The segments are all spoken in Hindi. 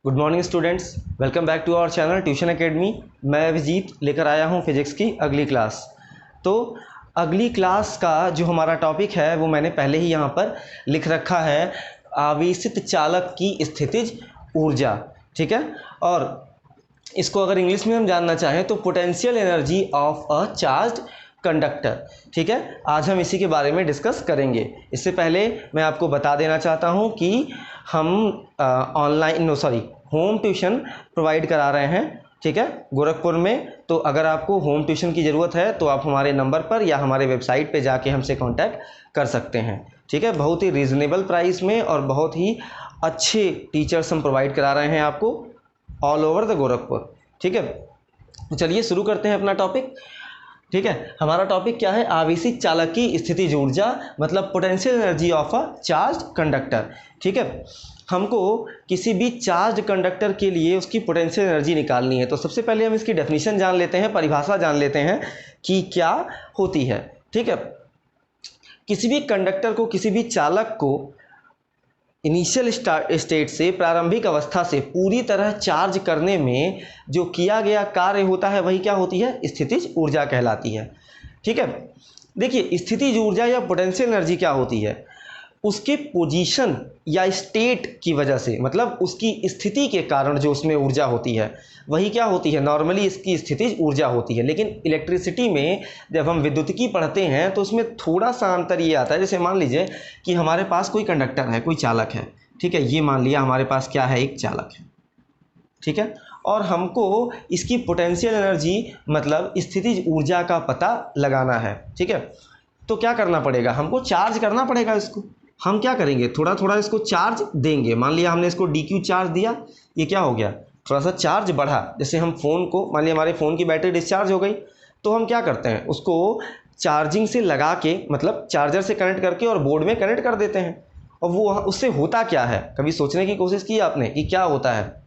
Good morning students, welcome back to our channel tuition academy. मैं अभिजीत लेकर आया हूं फिजिक्स की अगली क्लास। तो अगली क्लास का जो हमारा टॉपिक है वो मैंने पहले ही यहां पर लिख रखा है, आवेशित चालक की स्थितिज ऊर्जा। ठीक है, और इसको अगर इंग्लिश में हम जानना चाहें तो potential energy of a charged conductor. ठीक है, आज हम इसी के बारे में डिस्कस करेंगे। इससे पहले मैं आपको बता देना चाहता हूं कि हम होम ट्यूशन प्रोवाइड करा रहे हैं। ठीक है, गोरखपुर में। तो अगर आपको होम ट्यूशन की ज़रूरत है तो आप हमारे नंबर पर या हमारे वेबसाइट पे जाके हमसे कांटेक्ट कर सकते हैं। ठीक है, बहुत ही रीज़नेबल प्राइस में और बहुत ही अच्छे टीचर्स हम प्रोवाइड करा रहे हैं आपको ऑल ओवर द गोरखपुर। ठीक है, तो चलिए शुरू करते हैं अपना टॉपिक। ठीक है, हमारा टॉपिक क्या है? आवेशित चालक की स्थितिज ऊर्जा, मतलब potential energy of a charge conductor. ठीक है, हमको किसी भी चार्ज कंडक्टर के लिए उसकी पोटेंशियल एनर्जी निकालनी है। तो सबसे पहले हम इसकी डेफिनेशन जान लेते हैं, परिभाषा जान लेते हैं कि क्या होती है। ठीक है, किसी भी कंडक्टर को, किसी भी चालक को इनिशियल स्टेट से, प्रारंभिक अवस्था से पूरी तरह चार्ज करने में जो किया गया कार्य होता है वही क्या होती है? स्थितिज ऊर्जा कहलाती है। ठीक है, देखिए स्थितिज ऊर्जा या पोटेंशियल एनर्जी क्या होती है? उसके पोजीशन या स्टेट की वजह से, मतलब उसकी स्थिति के कारण जो उसमें ऊर्जा होती है वही क्या होती है? नॉर्मली इसकी स्थितिज ऊर्जा होती है। लेकिन इलेक्ट्रिसिटी में जब हम विद्युतिकी पढ़ते हैं तो उसमें थोड़ा सा अंतर ये आता है। जैसे मान लीजिए कि हमारे पास कोई कंडक्टर है, कोई चालक है। ठीक है, ये मान लिया हमारे पास क्या है? एक चालक है। ठीक है, और हमको इसकी पोटेंशियल एनर्जी मतलब स्थितिज ऊर्जा का पता लगाना है। ठीक है, तो क्या करना पड़ेगा? हमको चार्ज करना पड़ेगा इसको। हम क्या करेंगे? थोड़ा थोड़ा इसको चार्ज देंगे। मान लिया हमने इसको DQ चार्ज दिया, ये क्या हो गया? थोड़ा सा चार्ज बढ़ा। जैसे हम फ़ोन को, मान लिया हमारे फ़ोन की बैटरी डिस्चार्ज हो गई, तो हम क्या करते हैं? उसको चार्जिंग से लगा के, मतलब चार्जर से कनेक्ट करके और बोर्ड में कनेक्ट कर देते हैं। और वो उससे होता क्या है? कभी सोचने की कोशिश की आपने कि क्या होता है?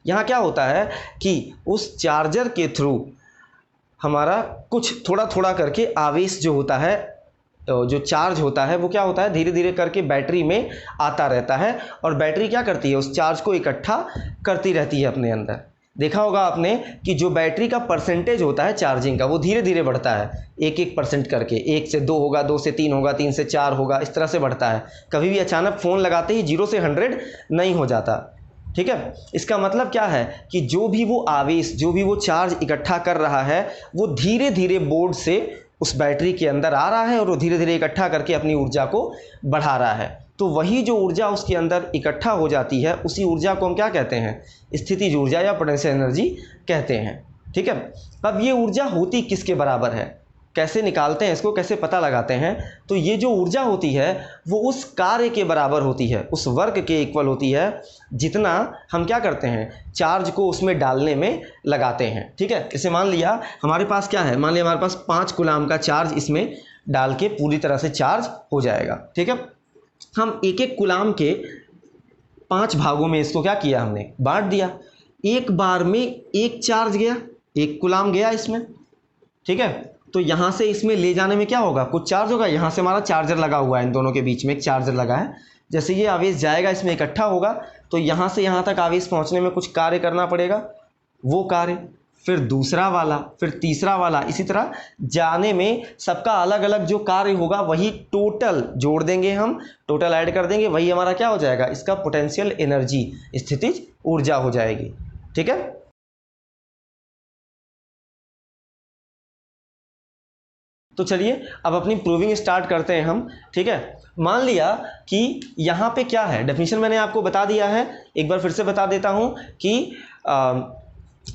यहाँ क्या होता है कि उस चार्जर के थ्रू हमारा कुछ थोड़ा थोड़ा करके आवेश जो होता है, जो चार्ज होता है वो क्या होता है? धीरे धीरे करके बैटरी में आता रहता है। और बैटरी क्या करती है? उस चार्ज को इकट्ठा करती रहती है अपने अंदर। देखा होगा आपने कि जो बैटरी का परसेंटेज होता है चार्जिंग का, वो धीरे धीरे बढ़ता है, 1-1% करके। 1 से 2 होगा, 2 से 3 होगा, 3 से 4 होगा, इस तरह से बढ़ता है। कभी भी अचानक फ़ोन लगाते ही 0 से 100 नहीं हो जाता। ठीक है, इसका मतलब क्या है कि जो भी वो आवेश, जो भी वो चार्ज इकट्ठा कर रहा है वो धीरे धीरे बोर्ड से उस बैटरी के अंदर आ रहा है और वो धीरे धीरे इकट्ठा करके अपनी ऊर्जा को बढ़ा रहा है। तो वही जो ऊर्जा उसके अंदर इकट्ठा हो जाती है, उसी ऊर्जा को हम क्या कहते हैं? स्थितिज ऊर्जा या पोटेंशियल एनर्जी कहते हैं। ठीक है, अब ये ऊर्जा होती किसके बराबर है? कैसे निकालते हैं इसको, कैसे पता लगाते हैं? तो ये जो ऊर्जा होती है वो उस कार्य के बराबर होती है, उस वर्क के इक्वल होती है जितना हम क्या करते हैं? चार्ज को उसमें डालने में लगाते हैं। ठीक है, इसे मान लिया हमारे पास क्या है? मान लिया हमारे पास 5 कूलाम का चार्ज इसमें डाल के पूरी तरह से चार्ज हो जाएगा। ठीक है, हम एक एक कूलाम के 5 भागों में इसको क्या किया? हमने बांट दिया। एक बार में एक चार्ज गया, 1 कूलाम गया इसमें। ठीक है, तो यहाँ से इसमें ले जाने में क्या होगा? कुछ चार्ज होगा। यहाँ से हमारा चार्जर लगा हुआ है, इन दोनों के बीच में एक चार्जर लगा है। जैसे ये आवेश जाएगा, इसमें इकट्ठा होगा, तो यहाँ से यहाँ तक आवेश पहुँचने में कुछ कार्य करना पड़ेगा। वो कार्य फिर दूसरा वाला, फिर तीसरा वाला, इसी तरह जाने में सबका अलग अलग जो कार्य होगा वही टोटल जोड़ देंगे, हम टोटल ऐड कर देंगे, वही हमारा क्या हो जाएगा? इसका पोटेंशियल एनर्जी, स्थितिज ऊर्जा हो जाएगी। ठीक है, तो चलिए अब अपनी प्रूविंग स्टार्ट करते हैं हम। ठीक है, मान लिया कि यहाँ पे क्या है? डेफिनेशन मैंने आपको बता दिया है, एक बार फिर से बता देता हूँ कि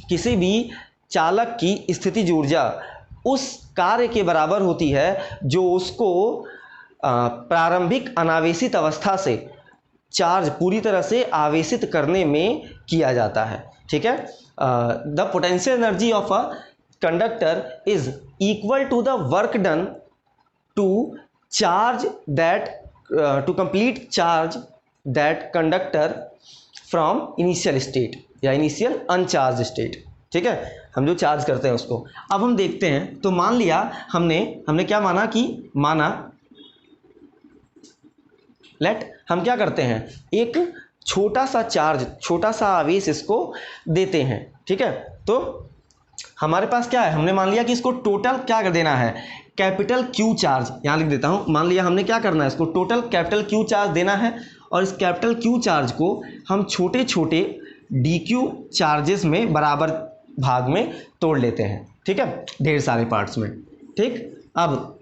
किसी भी चालक की स्थितिज ऊर्जा उस कार्य के बराबर होती है जो उसको प्रारंभिक अनावेशित अवस्था से चार्ज पूरी तरह से आवेशित करने में किया जाता है। ठीक है, the potential energy of a conductor is equal to the work done to charge that to complete charge that conductor from initial state या initial uncharged state। ठीक है, हम जो चार्ज करते हैं उसको। अब हम देखते हैं, तो मान लिया हमने क्या माना कि हम क्या करते हैं? एक छोटा सा चार्ज, छोटा सा आवेश इसको देते हैं। ठीक है, तो हमारे पास क्या है, हमने मान लिया कि इसको टोटल क्या कर देना है, कैपिटल क्यू चार्ज, यहाँ लिख देता हूँ, मान लिया हमने क्या करना है, इसको टोटल कैपिटल क्यू चार्ज देना है और इस कैपिटल क्यू चार्ज को हम छोटे छोटे डी क्यू चार्जेस में बराबर भाग में तोड़ लेते हैं। ठीक है, ढेर सारे पार्ट्स में। ठीक, अब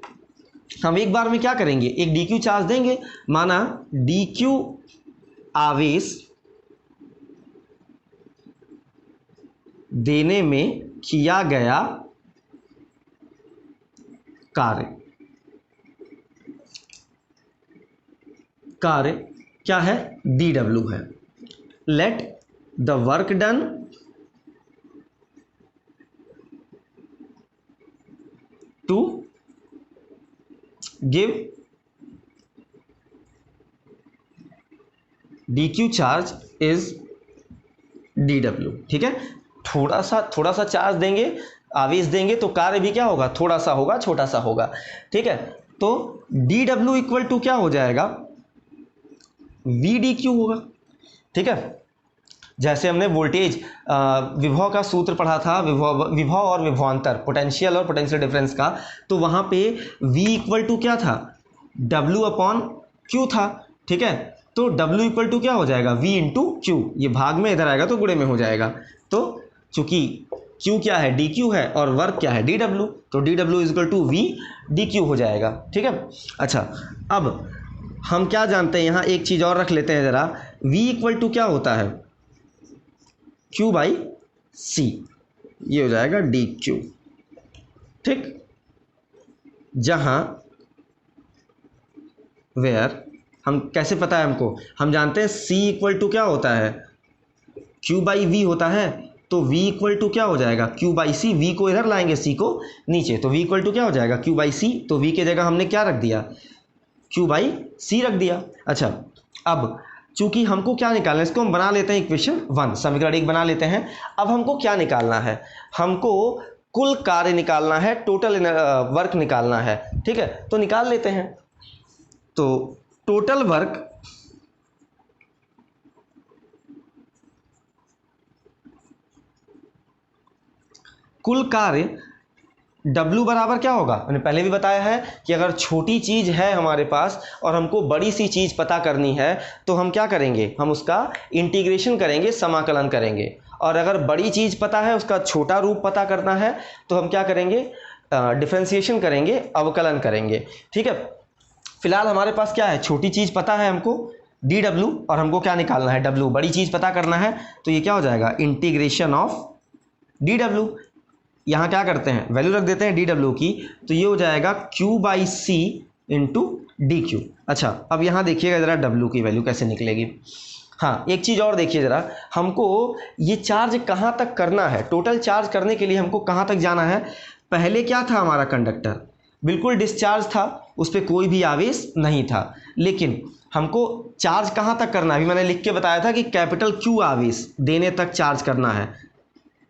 हम एक बार में क्या करेंगे, एक डी क्यू चार्ज देंगे, माना डी क्यू आवेश देने में किया गया कार्य क्या है, डी डब्ल्यू है। Let the work done to give D Q charge is D W. ठीक है, थोड़ा सा चार्ज देंगे, आवेश देंगे तो कार्य भी क्या होगा, थोड़ा सा होगा, छोटा सा होगा। ठीक है, तो डी डब्ल्यू इक्वल टू क्या हो जाएगा, वी डी क्यू होगा। ठीक है, जैसे हमने वोल्टेज विभव का सूत्र पढ़ा था, विभव और विभवांतर, पोटेंशियल और पोटेंशियल डिफरेंस का, तो वहाँ पे V इक्वल टू क्या था, W अपॉन Q था। ठीक है, तो W इक्वल टू क्या हो जाएगा, V इंटू Q, ये भाग में इधर आएगा तो गुणे में हो जाएगा। तो चूंकि Q क्या है, DQ है, और वर्क क्या है, DW, तो DW is equal to V DQ हो जाएगा। ठीक है, अच्छा अब हम क्या जानते हैं, यहाँ एक चीज़ और रख लेते हैं ज़रा, V इक्वल टू क्या होता है, Q बाई C, ये हो जाएगा DQ। ठीक, जहाँ वेयर हम कैसे पता है हमको, हम जानते हैं C इक्वल टू क्या होता है, Q बाई V होता है, तो V इक्वल टू क्या हो जाएगा, Q बाई C, V को इधर लाएंगे, C को नीचे, तो V इक्वल टू क्या हो जाएगा, Q बाई C, तो V की जगह हमने क्या रख दिया, Q बाई C रख दिया। अच्छा, अब चूंकि हमको क्या निकालना है, इसको हम बना लेते हैं इक्वेशन 1, समीकरण 1 बना लेते हैं। अब हमको क्या निकालना है, हमको कुल कार्य निकालना है, टोटल वर्क निकालना है। ठीक है, तो निकाल लेते हैं। तो टोटल वर्क कुल कार्य W बराबर क्या होगा, मैंने पहले भी बताया है कि अगर छोटी चीज़ है हमारे पास और हमको बड़ी सी चीज़ पता करनी है तो हम क्या करेंगे, हम उसका इंटीग्रेशन करेंगे, समाकलन करेंगे। और अगर बड़ी चीज़ पता है, उसका छोटा रूप पता करना है, तो हम क्या करेंगे, डिफरेंशिएशन करेंगे, अवकलन करेंगे। ठीक है, फिलहाल हमारे पास क्या है, छोटी चीज़ पता है हमको DW, और हमको क्या निकालना है, W, बड़ी चीज़ पता करना है, तो ये क्या हो जाएगा, इंटीग्रेशन ऑफ DW। यहाँ क्या करते हैं, वैल्यू रख देते हैं DW की, तो ये हो जाएगा Q by C into DQ। अच्छा, अब यहाँ देखिएगा ज़रा W की वैल्यू कैसे निकलेगी। हाँ, एक चीज़ और देखिए ज़रा, हमको ये चार्ज कहाँ तक करना है, टोटल चार्ज करने के लिए हमको कहाँ तक जाना है। पहले क्या था, हमारा कंडक्टर बिल्कुल डिस्चार्ज था, उस पर कोई भी आवेश नहीं था, लेकिन हमको चार्ज कहाँ तक करना है, अभी मैंने लिख के बताया था कि कैपिटल Q आवेश देने तक चार्ज करना है,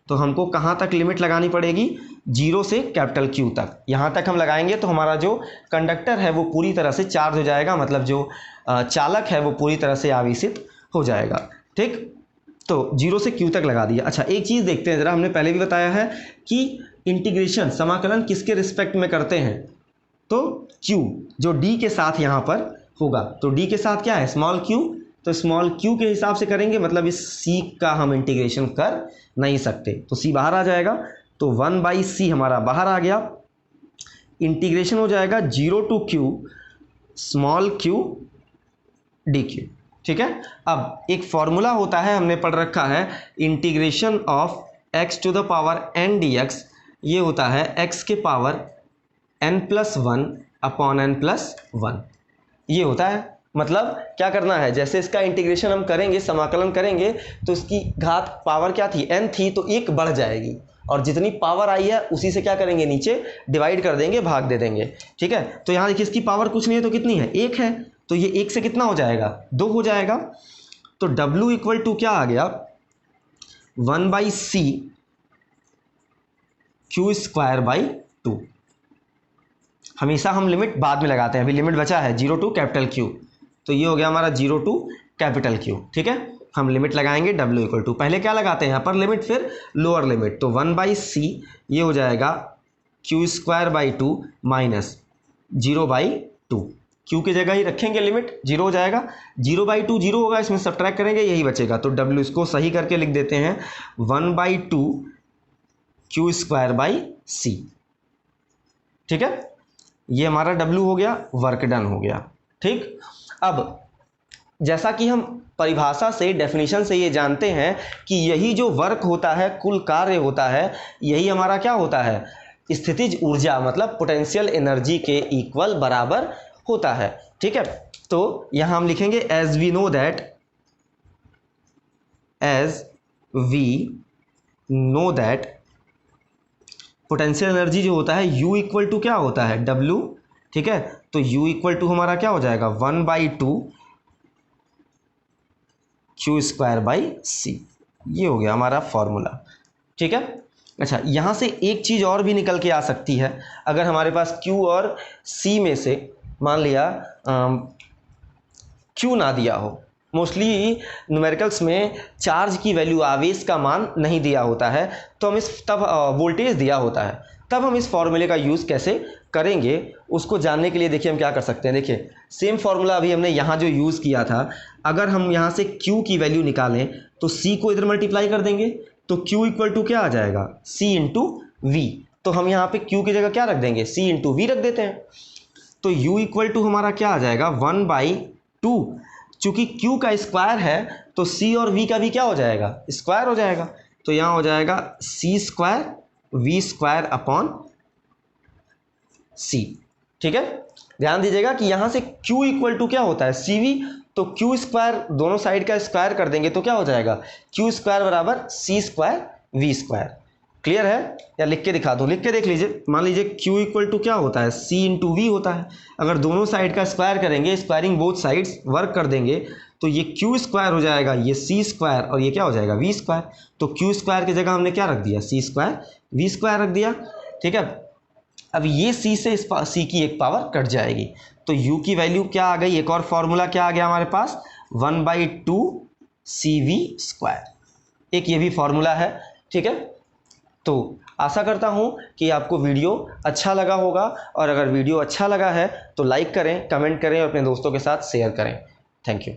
तो हमको कहाँ तक लिमिट लगानी पड़ेगी, 0 से कैपिटल Q तक। यहाँ तक हम लगाएंगे तो हमारा जो कंडक्टर है वो पूरी तरह से चार्ज हो जाएगा, मतलब जो चालक है वो पूरी तरह से आवेशित हो जाएगा। ठीक, तो 0 से Q तक लगा दिया। अच्छा, एक चीज़ देखते हैं ज़रा, हमने पहले भी बताया है कि इंटीग्रेशन, समाकलन किसके रिस्पेक्ट में करते हैं, तो Q जो D के साथ यहाँ पर होगा, तो D के साथ क्या है, स्मॉल q, तो स्मॉल q के हिसाब से करेंगे, मतलब इस C का हम इंटीग्रेशन कर नहीं सकते, तो C बाहर आ जाएगा, तो 1 बाई C हमारा बाहर आ गया, इंटीग्रेशन हो जाएगा 0 to Q small q dq। ठीक है, अब एक फॉर्मूला होता है, हमने पढ़ रखा है, integration of x to the power n dx, ये होता है x के पावर n+1 अपॉन n+1, ये होता है। मतलब क्या करना है, जैसे इसका इंटीग्रेशन हम करेंगे, समाकलन करेंगे, तो इसकी घात पावर क्या थी, n थी, तो 1 बढ़ जाएगी, और जितनी पावर आई है उसी से क्या करेंगे, नीचे डिवाइड कर देंगे, भाग दे देंगे। ठीक है, तो यहाँ देखिए इसकी पावर कुछ नहीं है तो कितनी है, 1 है, तो ये 1 से कितना हो जाएगा, 2 हो जाएगा। तो W इक्वल टू क्या आ गया, 1 by C Q square by 2। हमेशा हम लिमिट बाद में लगाते हैं, अभी लिमिट बचा है 0 टू कैपिटल Q, तो ये हो गया हमारा 0 टू कैपिटल क्यू। ठीक है, हम लिमिट लगाएंगे W इक्वल टू, पहले क्या लगाते हैं अपर लिमिट फिर लोअर लिमिट, तो 1/c ये हो जाएगा q²/2 माइनस 0/2, क्यू की जगह ही रखेंगे लिमिट, 0 हो जाएगा, 0/2 0 होगा, इसमें सब्ट्रैक्ट करेंगे यही बचेगा, तो W इसको सही करके लिख देते हैं 1/2 q²/c। ठीक है, ये हमारा W हो गया, वर्क डन हो गया। ठीक, अब जैसा कि हम परिभाषा से डेफिनेशन से ये जानते हैं कि यही जो वर्क होता है, कुल कार्य होता है, यही हमारा क्या होता है, स्थितिज ऊर्जा मतलब पोटेंशियल एनर्जी के इक्वल बराबर होता है। ठीक है, तो यहां हम लिखेंगे as we know that potential energy जो होता है U इक्वल टू क्या होता है W। ठीक है, तो U इक्वल टू हमारा क्या हो जाएगा 1/2 q²/c, ये हो गया हमारा फॉर्मूला। ठीक है, अच्छा यहाँ से एक चीज़ और भी निकल के आ सकती है, अगर हमारे पास Q और C में से मान लिया Q ना दिया हो, मोस्टली न्यूमेरिकल्स में चार्ज की वैल्यू आवेश का मान नहीं दिया होता है, तो हम इस तब वोल्टेज दिया होता है, तब हम इस फॉर्मूले का यूज़ कैसे करेंगे उसको जानने के लिए देखिए हम क्या कर सकते हैं। देखिए सेम फॉर्मूला अभी हमने यहाँ जो यूज़ किया था, अगर हम यहाँ से Q की वैल्यू निकालें तो C को इधर मल्टीप्लाई कर देंगे, तो Q इक्वल टू क्या आ जाएगा C इंटू V, तो हम यहाँ पे Q की जगह क्या रख देंगे C इंटू V रख देते हैं, तो U इक्वल टू हमारा क्या आ जाएगा 1/2, चूँकि Q का स्क्वायर है तो C और V का भी क्या हो जाएगा स्क्वायर हो जाएगा, तो यहाँ हो जाएगा C² V² अपॉन C। ठीक है, ध्यान दीजिएगा कि यहाँ से Q इक्वल टू क्या होता है CV, तो Q² दोनों साइड का स्क्वायर कर देंगे तो क्या हो जाएगा Q² बराबर C² V²। क्लियर है, या लिख के दिखा दूँ, लिख के देख लीजिए। मान लीजिए Q इक्वल टू क्या होता है C इंटू V होता है, अगर दोनों साइड का स्क्वायर करेंगे, स्क्वायरिंग बोथ साइड्स वर्क कर देंगे, तो ये Q² हो जाएगा, ये C² और ये क्या हो जाएगा V², तो Q² की जगह हमने क्या रख दिया C² V² रख दिया। ठीक है, अब ये C से C की एक पावर कट जाएगी, तो U की वैल्यू क्या आ गई, एक और फॉर्मूला क्या आ गया हमारे पास 1/2 CV², एक ये भी फॉर्मूला है। ठीक है, तो आशा करता हूँ कि आपको वीडियो अच्छा लगा होगा, और अगर वीडियो अच्छा लगा है तो लाइक करें, कमेंट करें और अपने दोस्तों के साथ शेयर करें। Thank you.